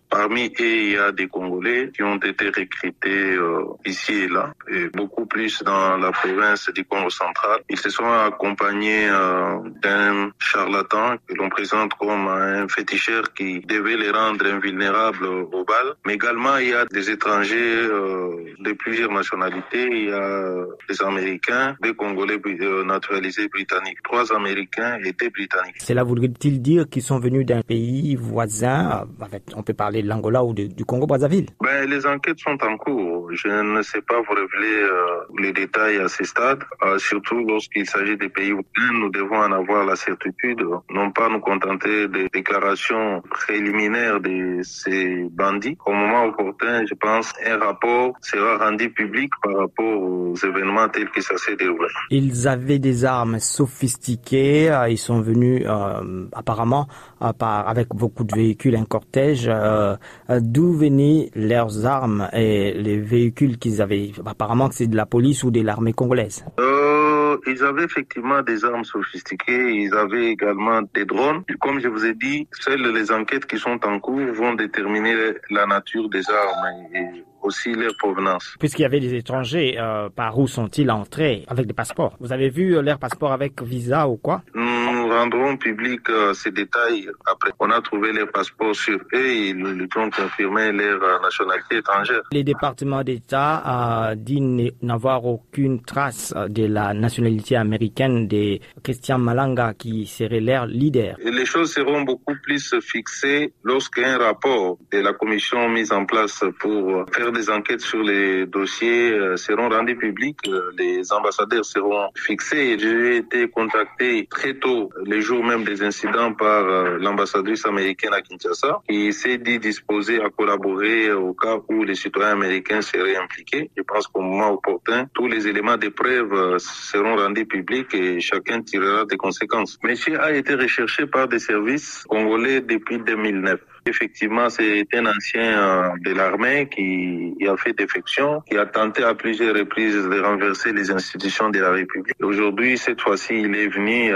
Parmi eux, il y a des Congolais qui ont été recrutés ici et là, et beaucoup plus dans la province du Congo central. Ils se sont accompagnés d'un charlatan que l'on présente comme un féticheur qui devait les rendre invulnérables aux balles. Mais également, il y a des étrangers de plusieurs nationalités. Il y a des Américains, des Congolais naturalisés britanniques. 3 Américains et 2 Britanniques. Cela voudrait-il dire qu'ils sont venus d'un pays voisin, on peut parler de l'Angola ou du Congo-Brazzaville? Les enquêtes sont en cours. Je ne sais pas vous révéler les détails à ce stade. Surtout lorsqu'il s'agit des pays voisins, nous devons en avoir la certitude. Non pas nous contenter des déclarations préliminaires de ces bandits. Au moment opportun, je pense, un rapport sera rendu public par rapport aux événements tels que ça s'est déroulé. Ils avaient des armes sophistiquées. Ils sont venus apparemment avec beaucoup de véhicules, un cortège. D'où venaient leurs armes et les véhicules qu'ils avaient? Apparemment que c'est de la police ou de l'armée congolaise. Ils avaient effectivement des armes sophistiquées, ils avaient également des drones. Comme je vous ai dit, seules les enquêtes qui sont en cours vont déterminer la nature des armes et aussi leur provenance. Puisqu'il y avait des étrangers, par où sont-ils entrés avec des passeports? Vous avez vu leur passeport avec visa ou quoi? Nous rendrons public ces détails après. On a trouvé leurs passeports sur eux et ils ont confirmé leur nationalité étrangère. Les départements d'État disent n'avoir aucune trace de la nationalité américaine de Christian Malanga qui serait leur leader. Et les choses seront beaucoup plus fixées lorsqu'un rapport de la commission mise en place pour faire des enquêtes sur les dossiers seront rendus publics. Les ambassadeurs seront fixés. J'ai été contacté très tôt, les jours même des incidents, par l'ambassadrice américaine à Kinshasa, qui s'est dit disposée à collaborer au cas où les citoyens américains seraient impliqués. Je pense qu'au moment opportun, tous les éléments de preuve seront rendus publics et chacun tirera des conséquences. Monsieur a été recherché par des services congolais depuis 2009. Effectivement, c'est un ancien de l'armée qui a fait défection, qui a tenté à plusieurs reprises de renverser les institutions de la République. Aujourd'hui, cette fois-ci, il est venu,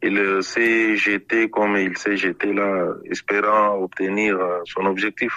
il s'est jeté comme il s'est jeté là, espérant obtenir son objectif.